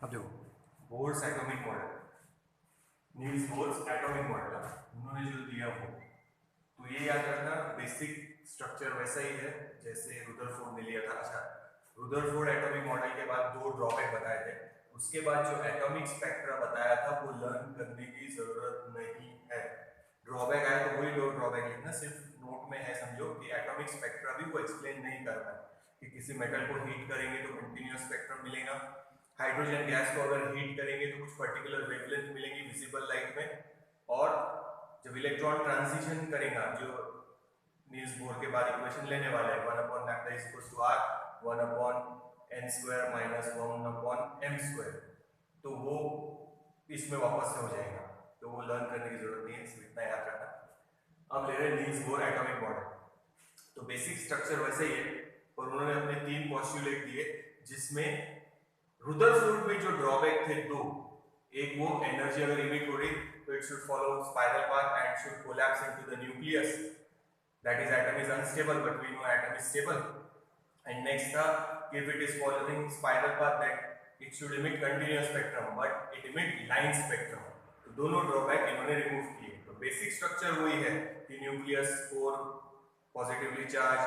अब देखो Bohr's atomic model, Niels Bohr's atomic model उन्होंने जो दिया वो, तो ये याद रखना बेसिक स्ट्रक्चर वैसा ही है जैसे रुदरफोर्ड ने लिया था। अच्छा, रुदरफोर्ड एटॉमिक मॉडल के बाद दो ड्रॉबैक बताए थे, उसके बाद जो एटॉमिक स्पेक्ट्रा बताया था वो लर्न करने की जरूरत नहीं है। ड्रॉबैक आया तो वही दो ड्रॉबैक लिखना, सिर्फ नोट में है समझो कि एटॉमिक स्पेक्ट्रा भी वो एक्सप्लेन नहीं कर पाए कि किसी मेटल को हीट करेंगे तो कंटिन्यूअस स्पेक्ट्रम मिलेगा, हाइड्रोजन गैस को अगर हीट करेंगे तो कुछ पर्टिकुलर वेवलेंथ मिलेंगी विजिबल लाइट में, और जब इलेक्ट्रॉन ट्रांजिशन करेगा जो नील्स बोर के बाद इक्वेशन लेने वाला है 1/λ = r 1/n² - 1/m², तो वो इसमें वापस से हो जाएगा, तो वो लर्न करने की जरूरत नहीं है, सिर्फ इतना याद रखना। अब ले रहे हैं नील्स बोर एटॉमिक मॉडल, तो बेसिक स्ट्रक्चर वैसे ही है और उन्होंने अपने तीन पोस्टुलेट दिए जिसमें रुदरफोर्ड में जो ड्रॉबैक थे दो, एक वो एनर्जी अगर इमिट हो रही तो it should follow spiral path and should collapse into the nucleus, that is atom is unstable but we know atom is stable, and next था if it is following spiral path that it should emit continuous spectrum but it emit line spectrum, तो दोनों drawback इन्होंने remove किए। तो basic structure वही है कि nucleus core positively charge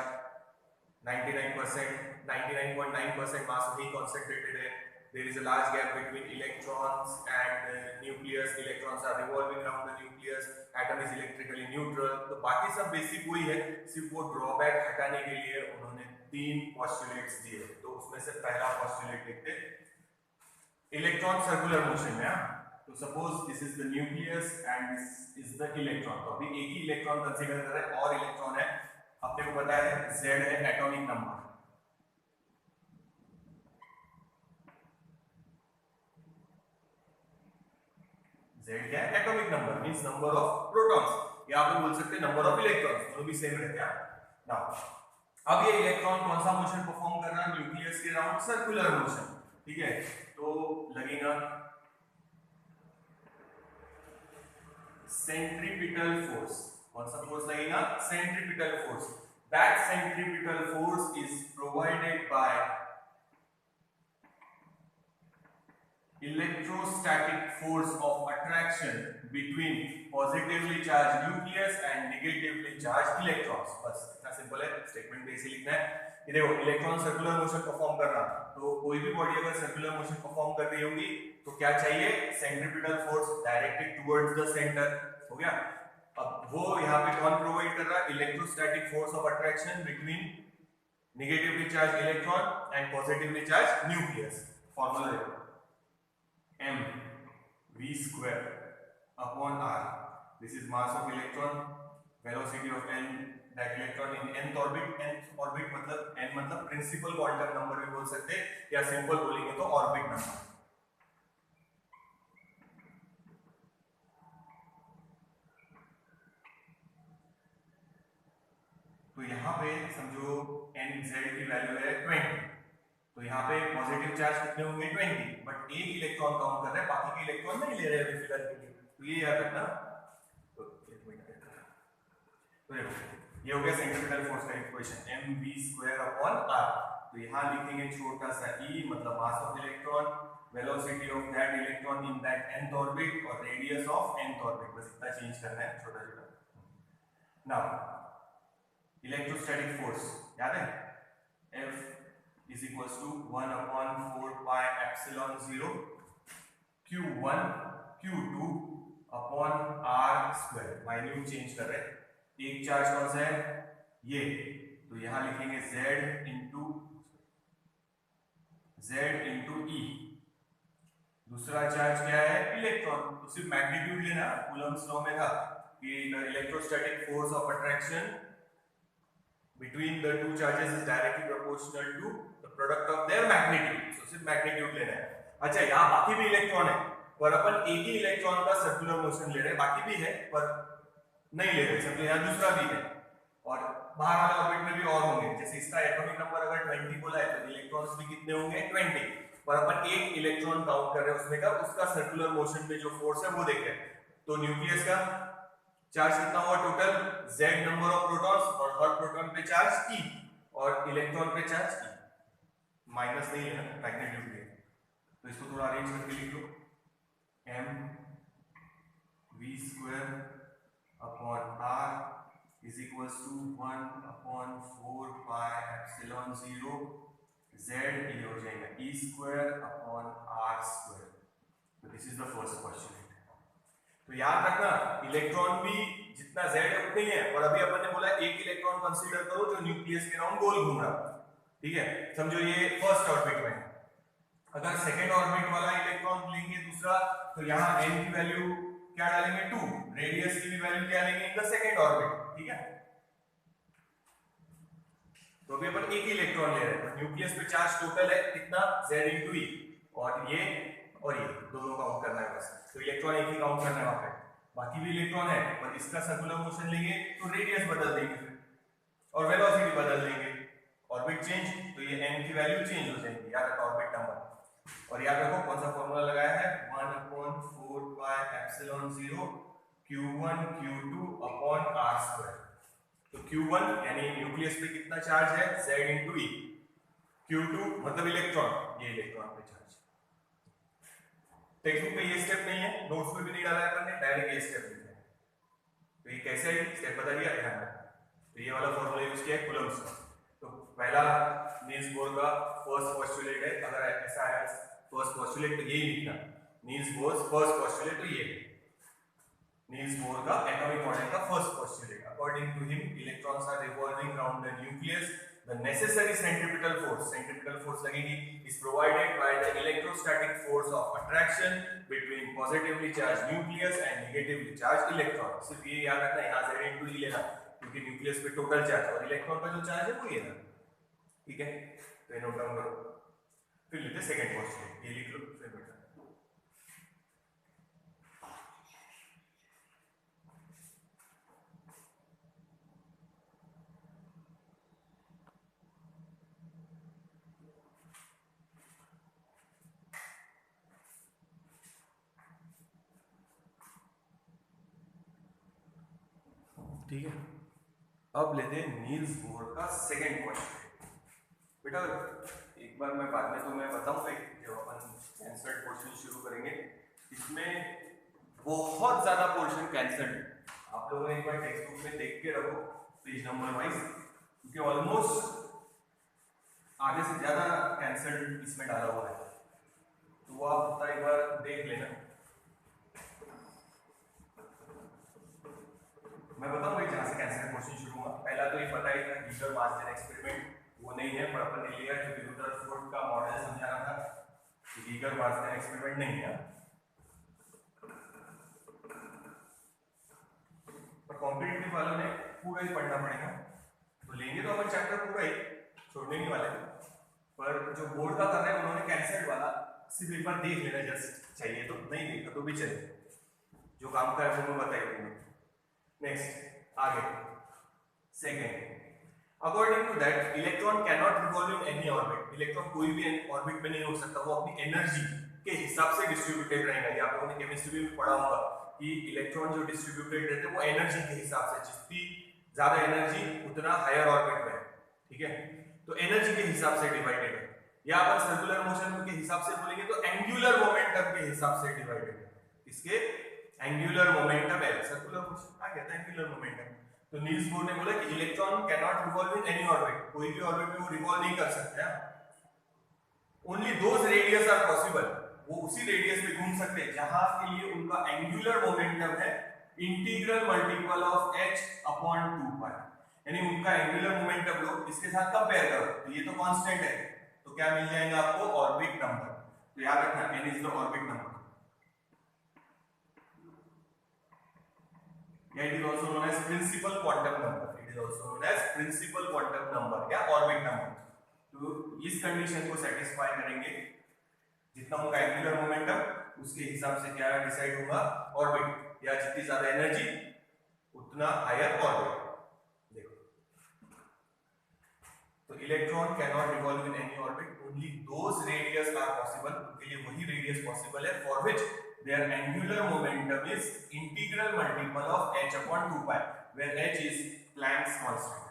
99.9% मास वही concentrated है, there is a large gap between electrons and nucleus, electrons are revolving around the nucleus, atom is electrically neutral, तो बाकी सब बेसिक वही है, सिर्फ वो ड्रॉबैक हटाने के लिए उन्होंने तीन पोस्टुलेट्स दिए। तो उसमें से पहला पोस्टुलेट लिखते इलेक्ट्रॉन सर्कुलर मोशन में, तो suppose this is the nucleus and this is the electron, तो अभी एक ही इलेक्ट्रॉन कंसीडर कर रहे हैं और इलेक्ट्रॉन है, अपने को पता है Z है एटॉमिक नंबर, Z क्या है atomic number means number of protons, या आप बोल सकते हैं नंबर ऑफ इलेक्ट्रॉन्स, दोनों भी सेम रहते हैं ना। अब ये इलेक्ट्रॉन कौन सा मोशन परफॉर्म कर रहा है, न्यूक्लियस के अराउंड सर्कुलर मोशन, ठीक है, तो लगेगा सेंट्रीपिटल फोर्स, कौन सा फोर्स लगेगा, centripetal force, that centripetal force is provided by electrostatic force of attraction between positively charged nucleus and negatively charged electrons, बस इतना सिंपल है, स्टेटमेंट में इसे लिखना है। ये देखो इलेक्ट्रॉन सर्कुलर मोशन परफॉर्म कर रहा, तो कोई भी बॉडी अगर सर्कुलर मोशन परफॉर्म कर रही होगी तो क्या चाहिए, centripetal force directed towards the centre, हो गया। अब वो यहाँ पे कौन प्रोवाइड कर रहा है, electrostatic force of attraction between negatively charge electron and positively charge nucleus, formula देखो mv²/r, this is mass of electron, velocity of n that electron in nth orbit, nth orbit मतलब n मतलब principal quantum number भी बोल सकते हैं, या simple बोलेंगे तो ऑर्बिट नंबर। तो यहाँ पे समझो nz की वैल्यू है 20, तो यहाँ पे पॉजिटिव चार्ज कितने होंगे 20, बट एक इलेक्ट्रॉन काउंट कर रहे हैं, बाकी के इलेक्ट्रॉन नहीं ले रहे हैं फिलहाल के लिए, तो ये याद रखना। तो देखो ये हो गया सेंट्रीपिटल फोर्स का इक्वेशन mv²/r, तो यहाँ लिखेंगे छोटा सा e मतलब मास of electron, velocity of that electron in that nth orbit और रेडियस ऑफ nth ऑर्बिट, बस इतना चेंज करना है छोटा छोटा। नाउ इलेक्ट्रोस्टैटिक फोर्स याद है, F is equals to 1/4πε0 Q1 Q2 upon r², minute change कर रहे हैं, एक चार्ज कौन सा है ये, तो यहां लिखेंगे Z इंटू E, दूसरा चार्ज क्या है इलेक्ट्रॉन, तो सिर्फ मैग्नीट्यूड लेना, कूलम्ब्स लॉ में था कि the electrostatic force of attraction between the two charges is directly proportional to the product of their magnitude, so सिर्फ मैग्नीट्यूड लेना है। अच्छा यहाँ बाकी भी इलेक्ट्रॉन है पर अपन एक ही इलेक्ट्रॉन का सर्कुलर मोशन ले रहे हैं, बाकी भी है पर नहीं ले रहे, सिंपली यहाँ दूसरा भी है और बाहर वाले ऑर्बिट में भी और होंगे, जैसे इसका एटॉमिक नंबर अगर 20 बोला है तो इलेक्ट्रॉन्स भी कितने होंगे 20, पर अपन एक इलेक्ट्रॉन काउंट कर रहे हैं उसमें का, उसका सर्कुलर मोशन में जो फोर्स है वो देख रहे हैं। तो न्यूक्लियस का चार्ज कितना हुआ total, Z number of protons और हर प्रोटॉन पे चार्ज E और इलेक्ट्रॉन पे चार्ज E, माइनस नहीं है मैग्नीट्यूड में, तो इसको थोड़ा अरेंज करके लिख लो, m v square upon r is equals to 1/4 pi epsilon 0 z, ये हो जाएगा e square upon r square. तो this is the first question. तो याद रखना इलेक्ट्रॉन भी जितना z है उतना ही है, और अभी अपन ने बोला एक इलेक्ट्रॉन कंसीडर करो जो न्यूक्लियस के अराउंड गोल घूम रहा है, ठीक है। समझो ये फर्स्ट ऑर्बिट में है, अगर सेकंड ऑर्बिट वाला इलेक्ट्रॉन लेंगे दूसरा, तो यहाँ n की वैल्यू क्या डालेंगे 2, रेडियस की भी वैल्यू क्या लेंगे इन द सेकंड ऑर्बिट, ठीक है। तो अभी अपन एक ही इलेक्ट्रॉन ले रहे हैं, तो न्यूक्लियस पे चार्ज टोटल है कितना z into e, और ये दोनों काउंट करना है बस। तो इलेक्ट्रॉन एक ही काउंट करना है वहां पे, बाकी भी इलेक्ट्रॉन है, पर इसका सर्कुलर मोशन लेंगे तो रेडियस बदल देंगे फिर, और वेलोसिटी बदल देंगे, ऑर्बिट चेंज, तो ये n की वैल्यू चेंज हो जाएगी, याद रखो ऑर्बिट नंबर। और याद रखो कौन सा फॉर्मूला लगाया है, 1/4 pi epsilon 0 q1 q2 upon r square. तो q1 यानी न्यूक्लियस पे कितना चार्ज है z into e, q2 मतलब इलेक्ट्रॉन, ये इलेक्ट्रॉन पे चार्ज। टेक्स्ट बुक में ये स्टेप नहीं है, नोट्स में भी नहीं डाला है अपन ने, डायरेक्ट ये स्टेप लिखा है। तो ये कैसे है स्टेप बता दिया, ध्यान रखना। तो ये वाला फॉर्मूला यूज किया है कूलम्ब्स का। तो पहला नील्स बोर का फर्स्ट पोस्टुलेट है, अगर ऐसा है फर्स्ट पोस्टुलेट तो यही लिखना, नील्स बोर फर्स्ट पोस्टुलेट तो ये है नील्स बोर का एटॉमिक मॉडल का first postulate. According to him electrons are revolving around the nucleus, the necessary centripetal force लगेगी is provided by the electrostatic force of attraction between positively charged nucleus and negatively charged electron। सिर्फ ये याद रखना, यहाँ z into e लेना, क्योंकि nucleus पे total charge और इलेक्ट्रॉन का जो चार्ज है वो ये ना, ठीक है। तो ये नोट डाउन करो, फिर लेते सेकंड पोस्टुलेट, ये लिख लो फिर बेटा। ठीक है, अब लेते हैं नील्स बोर का सेकंड क्वेश्चन। बेटा एक बार मैं बाद में तुम्हें बताऊंगा, जब अपन कैंसल्ड पोर्शन शुरू करेंगे, इसमें बहुत ज्यादा पोर्शन कैंसल्ड है। आप लोगों ने एक बार टेक्स्ट बुक में देख के रखो पेज नंबर वाइज, क्योंकि ऑलमोस्ट आधे से ज्यादा कैंसल्ड इसमें डाला हुआ है, तो वो आप एक बार देख लेना। मैं बताऊंगा जहां से कैंसर क्वेश्चन शुरू हुआ। पहला तो ये पता ही था गीगर मार्सन एक्सपेरिमेंट, वो नहीं है, पर अपन ने लिया क्योंकि रुदरफोर्ड का मॉडल समझाना था कि गीगर मार्सन एक्सपेरिमेंट नहीं है, पर कॉम्पिटिटिव वालों ने पूरा ही पढ़ना पड़ेगा। तो लेंगे तो अपन चैप्टर पूरा ही, छोड़ने नहीं वाले, पर जो बोर्ड का कर रहे हैं उन्होंने कैंसर वाला सिर्फ एक बार देख लेना, जस्ट चाहिए तो, नहीं देखा तो भी चले, जो काम का है वो मैं बताइए तुम्हें। नेक्स्ट आगे second, according to that electron can not revolve in any orbit, electron कोई भी ऑर्बिट में नहीं हो सकता, वो अपनी एनर्जी के हिसाब से डिस्ट्रीब्यूटेड रहेगा। ये आप लोगों ने केमिस्ट्री में पढ़ा होगा कि इलेक्ट्रॉन जो डिस्ट्रीब्यूटेड रहते हैं वो एनर्जी के हिसाब से, जितनी ज्यादा एनर्जी उतना हायर ऑर्बिट में, ठीक है। तो एनर्जी के हिसाब से डिवाइडेड है, या अपन सर्कुलर मोशन के हिसाब से बोलेंगे तो एंगुलर मोमेंटम के हिसाब से डिवाइडेड है। इसके एंगुलर मोमेंटम है, सर्कुलर मोशन आ गया था एंगुलर मोमेंटम। तो नील्स बोर ने बोला कि electron can not revolve in any orbit, कोई भी ऑर्बिट में वो रिवॉल्व नहीं कर सकते हैं, only those radius are possible, वो उसी रेडियस में घूम सकते हैं जहां के लिए उनका एंगुलर मोमेंटम है integral multiple of h upon 2 पाई, यानी उनका एंगुलर मोमेंटम लो इसके साथ कंपेयर करो, तो ये तो कांस्टेंट है, तो क्या मिल जाएगा आपको ऑर्बिट नंबर। तो याद रखना n is the orbit number, it is also known as principal quantum number, it is also known as principal quantum number या orbit number। तो इस कंडीशन को सेटिस्फाई करेंगे, जितना होगा एंगुलर मोमेंटम उसके हिसाब से क्या डिसाइड होगा ऑर्बिट, या जितनी ज्यादा एनर्जी उतना हायर ऑर्बिट। देखो तो electron can not revolve in any orbit, only those radius are possible, उनके लिए वही रेडियस पॉसिबल है for which their angular momentum is integral multiple of h upon 2 pi, where h is Planck's constant।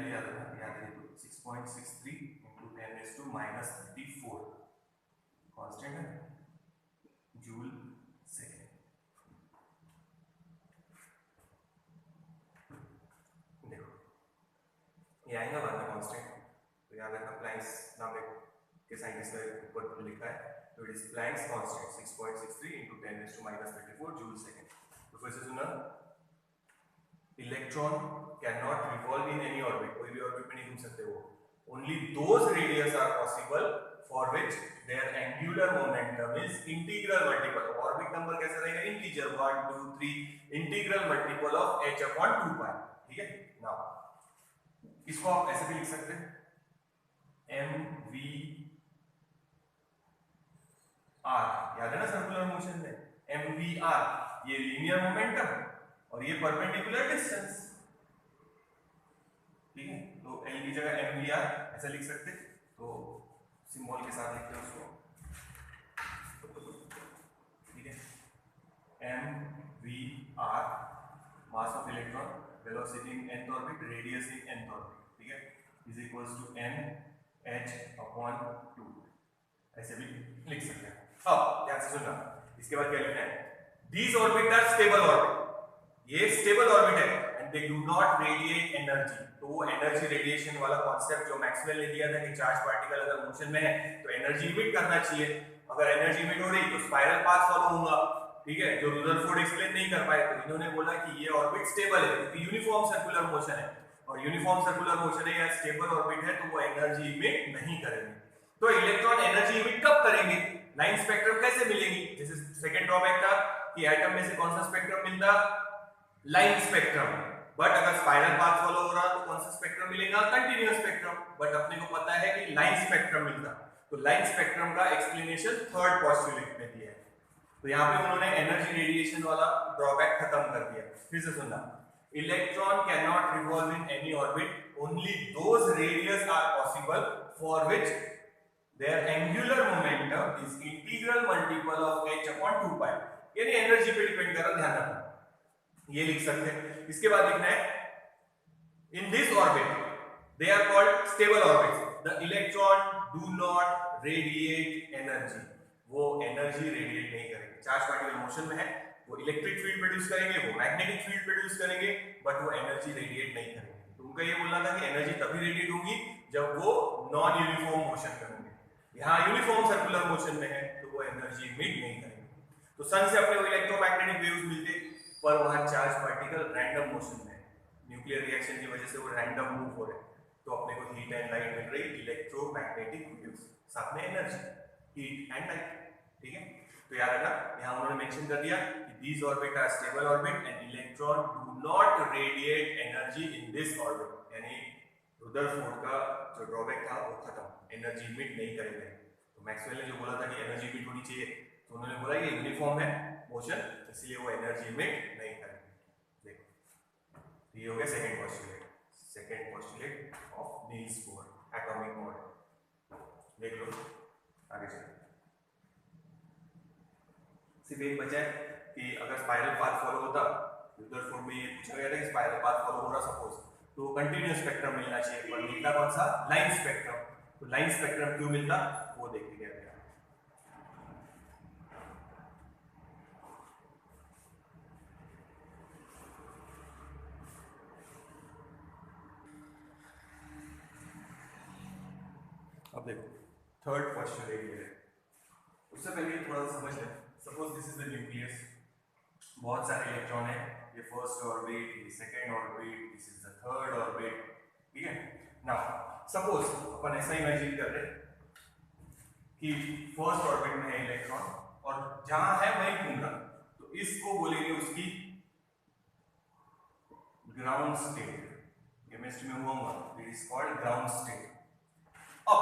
Value याद है तो 6.63 into 10⁻⁻34 constant है joule second. देखो ये आएगा बाद में कांस्टेंट, तो याद रखना प्लैंक्स नाम के साइंटिस्ट का ऊपर लिखा है, तो it is Planck's constant 6.63 into 10⁻⁻34 joule second. तो फिर से सुना, electron can not revolve in any orbit, कोई भी ऑर्बिट में नहीं घूम सकते वो, only those radius are possible for which their angular momentum is integral multiple, orbit number कैसा रहेगा, integer 1 2 3 integral multiple of h/2π। ठीक है, नाउ इसको आप ऐसे भी लिख सकते हैं mv/r, याद है ना सर्कुलर मोशन में mv/r, ये लीनियर मोमेंटम और ये परपेंडिकुलर डिस्टेंस। ठीक है, तो l की जगह mv/r ऐसा लिख सकते, तो सिंबल के साथ लिखते हैं उसको। ठीक है, mv/r mass of electron, velocity in nth orbit, radius in nth orbit, ठीक है, इज इक्वल्स टू n/2, ऐसे भी लिख सकते हैं। अब ध्यान से सुनना, इसके बाद क्या लिखना है, these orbits are stable orbit, ये स्टेबल ऑर्बिट है and they do not radiate energy. तो वो एनर्जी रेडिएशन वाला कॉन्सेप्ट जो मैक्सवेल ने दिया था कि चार्ज पार्टिकल अगर मोशन में है तो एनर्जी इमिट करना चाहिए, अगर एनर्जी इमिट हो रही तो स्पाइरल पाथ फॉलो होगा। ठीक है, जो रदरफोर्ड एक्सप्लेन नहीं कर पाए, तो इन्होंने बोला कि ये ऑर्बिट स्टेबल है क्योंकि यूनिफॉर्म सर्कुलर मोशन है, और यूनिफॉर्म सर्कुलर मोशन है या स्टेबल ऑर्बिट है तो वो एनर्जी इमिट नहीं करेंगे। तो इलेक्ट्रॉन एनर्जी इमिट कब करेंगे, लाइन स्पेक्ट्रम कैसे मिलेगी, जैसे सेकंड ड्रॉबैक था कि एटम में से कौन सा स्पेक्ट्रम मिलता, लाइन स्पेक्ट्रम, बट अगर स्पाइरल पाथ फॉलो हो रहा तो कौन सा स्पेक्ट्रम मिलेगा, कंटीन्यूअस स्पेक्ट्रम, बट अपने को पता है कि लाइन स्पेक्ट्रम मिलता। तो लाइन स्पेक्ट्रम का एक्सप्लेनेशन थर्ड पोस्टुलेट में दिया है, तो यहाँ पे उन्होंने एनर्जी रेडिएशन वाला ड्रॉबैक खत्म कर दिया। फिर से सुनना, electron can not revolve in any orbit, only those radius are possible for which their angular momentum is integral multiple of h/2π, यानी एनर्जी पे डिपेंड कर रहा, ध्यान रखना, ये लिख सकते हैं। इसके बाद लिखना है, in this orbit they are called stable orbits, the electron do not radiate energy, वो एनर्जी रेडिएट नहीं करेंगे। चार्ज पार्टिकल मोशन में है, वो इलेक्ट्रिक फील्ड प्रोड्यूस करेंगे, वो मैग्नेटिक फील्ड प्रोड्यूस करेंगे, बट वो एनर्जी रेडिएट नहीं करेंगे। तो उनका ये बोलना था कि एनर्जी तभी रेडिएट होगी जब वो नॉन यूनिफॉर्म मोशन में होंगे, यहाँ यूनिफॉर्म सर्कुलर मोशन में है तो वो एनर्जी इमिट नहीं करेंगे। तो सन से अपने को इलेक्ट्रोमैग्नेटिक वेव्स मिलते, पर वहां चार्ज पार्टिकल रैंडम मोशन में है, न्यूक्लियर रिएक्शन की वजह से वो रैंडम मूव हो रहे हैं, तो अपने को हीट एंड लाइट मिल रही, इलेक्ट्रोमैग्नेटिक वेव्स, साथ में एनर्जी, हीट एंड लाइट। ठीक है, तो याद रखना, यहाँ उन्होंने मेंशन कर दिया कि these orbit are stable orbit and electron do not radiate energy in this orbit, यानी रुदरफोर्ड का जो ड्रॉबैक था वो खत्म, एनर्जी इमिट नहीं करेंगे। तो मैक्सवेल ने जो बोला था कि एनर्जी इमिट होनी चाहिए, तो उन्होंने बोला ये यूनिफॉर्म है मोशन, इसलिए वो एनर्जी इमिट नहीं करेंगे। देखो, ये हो गया second postulate of Niels Bohr atomic model. देख लो आगे चलो, सिर्फ एक बचा है कि अगर स्पाइरल पाथ फॉलो होता, रुदरफोर्ड में ये पूछा गया था कि स्पाइरल पाथ फॉलो हो रहा सपोज, तो कंटीन्यूअस स्पेक्ट्रम मिलना चाहिए, पर मिलता कौन सा, लाइन स्पेक्ट्रम। तो लाइन स्पेक्ट्रम क्यों मिलता वो देख लिया गया। अब देखो थर्ड पोस्टुलेट है, उससे पहले थोड़ा सा समझ लें। Suppose this is the nucleus, बहुत सारे इलेक्ट्रॉन है, ये फर्स्ट ऑर्बिट, ये second orbit, this is the third orbit. ठीक है, नाउ सपोज अपन ऐसा इमेजिन कर रहे कि फर्स्ट ऑर्बिट में है इलेक्ट्रॉन और जहां है वहीं घूम रहा, तो इसको बोलेंगे उसकी ग्राउंड स्टेट। केमिस्ट्री में हुआ it is called ground state. अब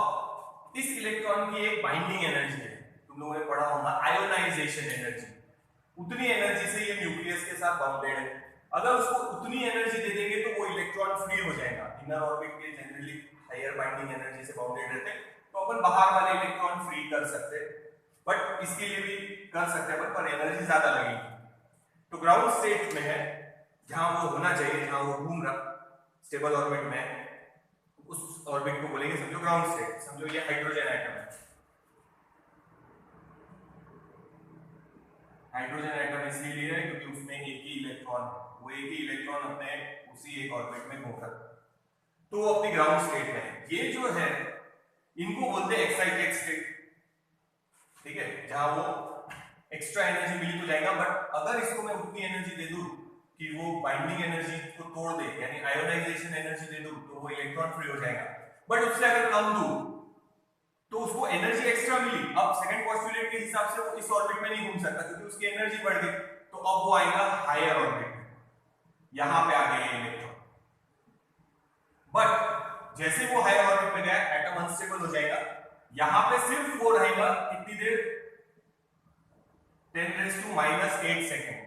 इस इलेक्ट्रॉन की एक बाइंडिंग एनर्जी है, तुम लोगों ने पढ़ा होगा आयोनाइजेशन एनर्जी, उतनी एनर्जी से ये न्यूक्लियस के साथ बाउंडेड है। अगर उसको उतनी एनर्जी दे देंगे तो वो इलेक्ट्रॉन फ्री हो जाएगा। इनर ऑर्बिट के जनरली हायर बाइंडिंग एनर्जी से बाउंडेड रहते हैं, तो अपन बाहर वाले इलेक्ट्रॉन फ्री कर सकते हैं, बट इसके लिए भी कर सकते हैं पर एनर्जी ज्यादा लगेगी। तो ग्राउंड स्टेट में है, जहां वो होना चाहिए, जहां वो घूम रहा स्टेबल ऑर्बिट में, न्यूट्रॉन स्टेट, समझो ये हाइड्रोजन एटम है, हाइड्रोजन एटम इसलिए लिया है क्योंकि उसमें एक ही इलेक्ट्रॉन, वो एक ही इलेक्ट्रॉन अपने उसी एक ऑर्बिट में घूम रहा है, तो वो अपनी ग्राउंड स्टेट में है। ये जो है इनको बोलते हैं एक्साइटेड स्टेट, ठीक है, जहां वो एक्स्ट्रा एनर्जी मिली तो जाएगा, बट अगर इसको मैं उतनी एनर्जी दे दूं कि वो बाइंडिंग एनर्जी को तोड़ दे, यानी आयोनाइजेशन एनर्जी दे दूं, तो वो इलेक्ट्रॉन फ्री हो जाएगा। बट उससे अगर कम दूं तो उसको एनर्जी एक्स्ट्रा मिली, अब सेकंड पोस्टुलेट के हिसाब से वो इस ऑर्बिट में नहीं घूम सकता क्योंकि उसकी एनर्जी बढ़ गई, तो अब वो आएगा हायर ऑर्बिट में, यहां पे आ गए इलेक्ट्रॉन। बट जैसे वो हायर ऑर्बिट में गया एटम अनस्टेबल हो जाएगा, यहां पे सिर्फ वो रहेगा कितनी देर, 10⁻⁻8 सेकेंड,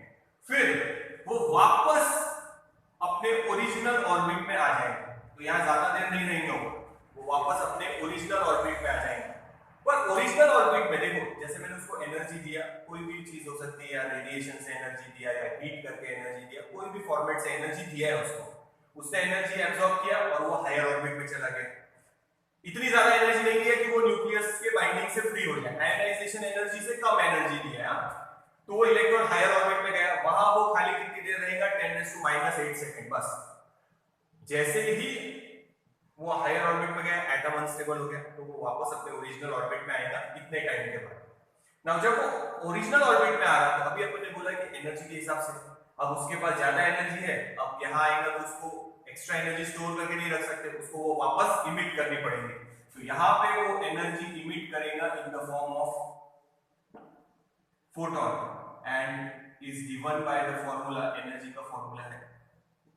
फिर वो वापस अपने ओरिजिनल ऑर्बिट में आ जाएगा, तो यहां ज्यादा देर नहीं रहेंगे, वो वापस अपने ओरिजिनल ऑर्बिट में आ जाएंगे। पर ओरिजिनल ऑर्बिट में देखो, जैसे मैंने उसको एनर्जी दिया, कोई भी चीज हो सकती है, या रेडिएशन से एनर्जी दिया, या हीट करके एनर्जी दिया, कोई भी फॉर्मेट से एनर्जी दिया है उसको, उसने एनर्जी एब्सॉर्ब किया और वो हायर ऑर्बिट में चला गया। इतनी ज्यादा एनर्जी नहीं दी है कि वो न्यूक्लियस के बाइंडिंग से फ्री हो जाए, आयनाइजेशन एनर्जी से कम एनर्जी दी है, तो वो इलेक्ट्रॉन हायर ऑर्बिट में गया, वहां वो खाली कितनी देर रहेगा, 10⁻⁸ सेकेंड बस। जैसे ही वो हायर ऑर्बिट में गया, एटम अनस्टेबल हो गया, तो वो वापस अपने ओरिजिनल ऑर्बिट में आएगा इतने टाइम के बाद। नाउ जब वो ओरिजिनल ऑर्बिट में आ रहा था, अभी अपन ने बोला कि एनर्जी के हिसाब से, अब उसके पास ज्यादा एनर्जी है, अब यहाँ आएगा तो उसको एक्स्ट्रा एनर्जी स्टोर करके नहीं रख सकते, उसको वो वापस इमिट करनी पड़ेगी, तो यहाँ पे वो एनर्जी इमिट करेगा in the form of photon and is given by the formula, energy का फॉर्मूला है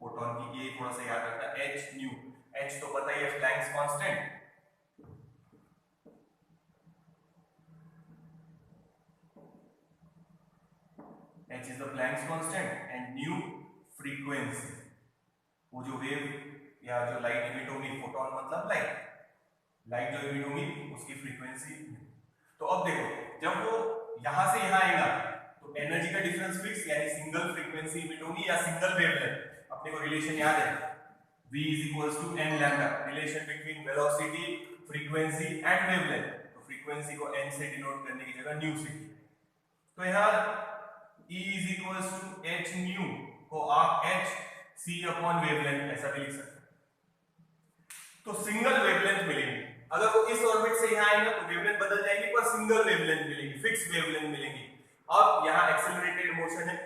फोटोन की, ये थोड़ा सा याद रखना, h न्यू, h तो पता ही है Planck's constant, h is the Planck's constant and nu frequency, वो जो वेव या जो लाइट इमिट होगी, फोटोन मतलब लाइट, लाइट जो इमिट होगी उसकी फ्रीक्वेंसी। तो अब देखो, जब वो यहां से यहां आएगा तो एनर्जी का डिफरेंस फिक्स, यानी सिंगल फ्रीक्वेंसी इमिट होगी या सिंगल वेवलेंथ, अपने को रिलेशन याद है, v is equals to n lambda, relation between velocity, frequency and wavelength, तो फ्रीक्वेंसी को n से डिनोट करने की जगह न्यू से की, तो यहाँ E is equals to h nu को आप h c अपॉन वेवलेंथ ऐसा भी लिख सकते हैं, तो सिंगल वेवलेंथ मिलेगी। अगर वो इस ऑर्बिट से यहाँ आएगा तो वेवलेंथ बदल जाएगी, पर सिंगल वेवलेंथ मिलेगी, फिक्स वेवलेंथ मिलेगी। अब यहाँ एक्सेलरेटेड मोशन है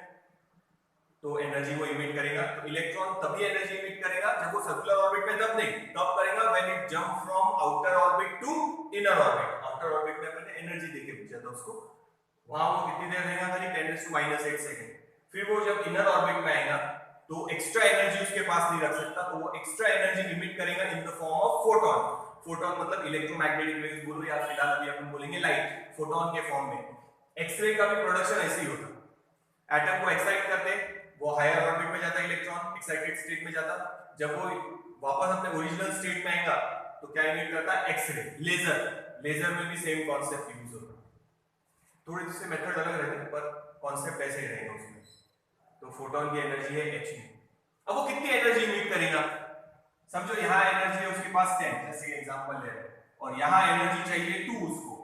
तो एनर्जी वो इमिट करेगा, तो इलेक्ट्रॉन तभी एनर्जी इमिट करेगा जब वो सर्कुलर ऑर्बिट में, तब नहीं, तब करेगा when it jump from outer orbit to inner orbit. Outer orbit में मैंने एनर्जी देके पूछा था उसको, वहां वो कितनी देर रहेगा, खाली 10⁻⁸ सेकंड, फिर वो जब इनर ऑर्बिट में आएगा तो एक्स्ट्रा एनर्जी उसके पास नहीं रख सकता, तो वो एक्स्ट्रा एनर्जी इमिट करेगा in the form of photon. Photon मतलब इलेक्ट्रोमैग्नेटिक वेव्स बोलो, या फिलहाल अभी अपन बोलेंगे लाइट, फोटोन के फॉर्म में। एक्सरे का भी प्रोडक्शन ऐसे ही होता, एटम को एक्साइट करते, वो हायर ऑर्बिट में जाता, इलेक्ट्रॉन एक्साइटेड स्टेट में जाता, जब वो वापस अपने ओरिजिनल स्टेट में आएगा तो क्या इमिट करता है, एक्सरे, लेजर, लेजर में भी सेम कॉन्सेप्ट यूज होता है, थोड़े से मेथड अलग रहते हैं पर कॉन्सेप्ट ऐसे ही रहेगा उसमें। तो फोटोन की एनर्जी है h nu। अब वो कितनी एनर्जी इमिट करेगा, समझो यहाँ एनर्जी है उसके पास 10, जैसे एग्जांपल ले रहे हैं, और यहाँ एनर्जी चाहिए 2 उसको,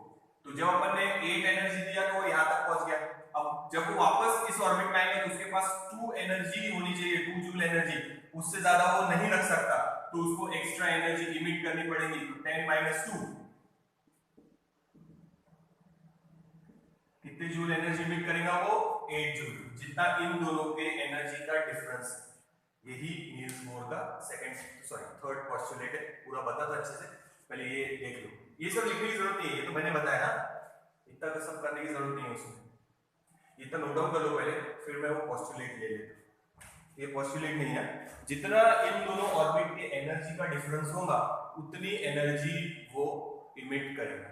तो जब अपन ने 8 एनर्जी दिया तो वो यहाँ तक पहुंच गया। अब जब वो वापस इस ऑर्बिट में आएगा तो उसके पास 2 एनर्जी होनी चाहिए, 2 जूल एनर्जी, उससे ज्यादा वो नहीं रख सकता, तो उसको एक्स्ट्रा एनर्जी इमिट करनी पड़ेगी, तो 10⁻², कितने जूल एनर्जी इमिट करेगा वो, 8 जूल, जितना इन दोनों के एनर्जी का डिफरेंस। यही नील्स बोर का थर्ड पोस्टुलेट है, पूरा बता था अच्छे से, पहले ये देख लो, ये सब लिखने की जरूरत नहीं है, ये तो मैंने बताया, इतना तो सब करने की जरूरत नहीं है उसमें, इतना नोट डाउन कर लो पहले, फिर मैं वो पोस्टुलेट ले लेता हूं। ये पोस्टुलेट नहीं है, जितना इन दोनों ऑर्बिट के एनर्जी का डिफरेंस होगा उतनी एनर्जी वो इमिट करेगा,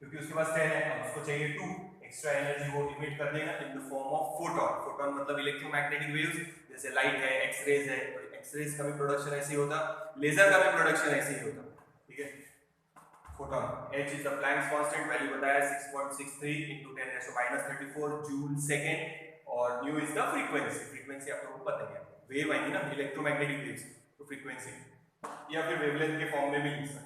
क्योंकि उसके पास 10 है, अब उसको चाहिए 2, एक्स्ट्रा एनर्जी वो इमिट कर देगा इन the form of photon. Photon मतलब इलेक्ट्रोमैग्नेटिक वेव्स, जैसे लाइट है, एक्सरेज है, तो एक्सरेज का भी प्रोडक्शन ऐसे ही होता, लेजर का भी प्रोडक्शन ऐसे ही होता, ठीक है। Photon, h is the Planck's constant, value बताया 6.63 × 10⁻34 जूल सेकंड, और nu is the frequency, frequency आप लोगों को पता है, वेव आएंगी ना इलेक्ट्रोमैग्नेटिक वेव्स, तो फ्रीक्वेंसी, या फिर वेवलेंथ के फॉर्म में भी लिख सकते हैं।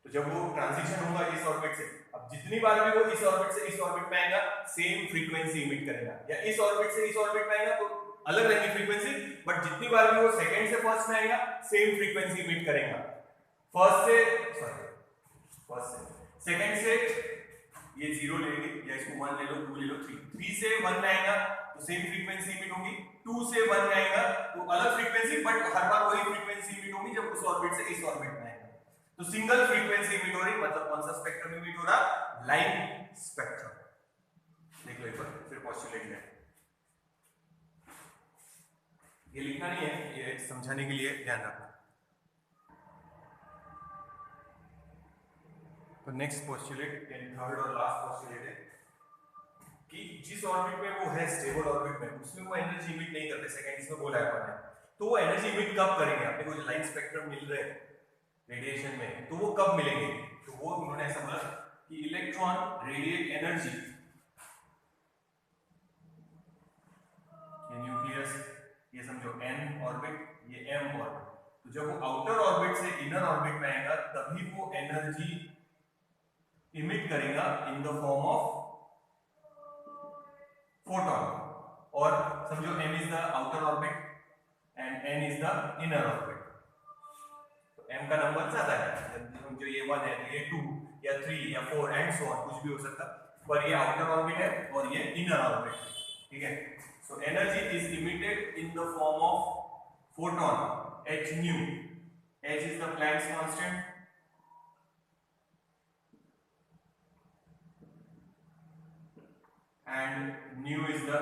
तो जब वो ट्रांजिशन होगा इस ऑर्बिट से, अब जितनी बार भी वो इस ऑर्बिट से इस ऑर्बिट में आएगा सेम फ्रीक्वेंसी इमिट करेगा, या इस ऑर्बिट से इस ऑर्बिट में आएगा तो अलग रहेगी फ्रीक्वेंसी, बट जितनी बार भी वो सेकंड से फर्स्ट में आएगा सेम फ्रीक्वेंसी इमिट करेगा। फर्स्ट से सेकंड से ये 0 लेंगे या इसको 1 ले लो, 2 ले लो, 3 से 1 में आएगा तो सेम फ्रीक्वेंसी इमिट होगी, 2 से 1 में आएगा तो अलग फ्रीक्वेंसी, बट हर बार वही फ्रीक्वेंसी इमिट होगी जब उस ऑर्बिट से इस ऑर्बिट में आएगा। तो सिंगल फ्रीक्वेंसी इमिट हो रही, मतलब कौन सा स्पेक्ट्रम इमिट हो रहा? Line spectrum. देख लो एक बार फिर पोस्टुलेट में, ये लिखना नहीं है, ये समझाने के लिए ध्यान रखना। तो नेक्स्ट पोस्टुलेट, थर्ड और लास्ट पोस्टुलेट है कि जिस ऑर्बिट में वो है स्टेबल ऑर्बिट में, उसमें वो एनर्जी इमिट नहीं करते, सेकंड्स में बोला है अपन ने, तो वो एनर्जी इमिट कब करेंगे? अपने को जो लाइन स्पेक्ट्रम मिल रहे हैं रेडिएशन में, तो वो कब मिलेंगे? तो वो उन्होंने ऐसा बोला कि इलेक्ट्रॉन रेडिएट एनर्जी, ये न्यूक्लियस, ये समझो n ऑर्बिट, ये m ऑर्बिट, तो जब वो आउटर ऑर्बिट से इनर ऑर्बिट में आएगा तभी वो एनर्जी इमिट करेगा in the form of photon. और समझो m is the outer orbit and n is the inner orbit, तो m का नंबर ज्यादा है, जो ये 1 है तो ये 2 या 3 या 4 एंड सो ऑन, कुछ भी हो सकता, पर ये आउटर ऑर्बिट है और ये इनर ऑर्बिट, ठीक है। So energy is emitted in the form of photon h nu, h is the Planck's constant and nu is the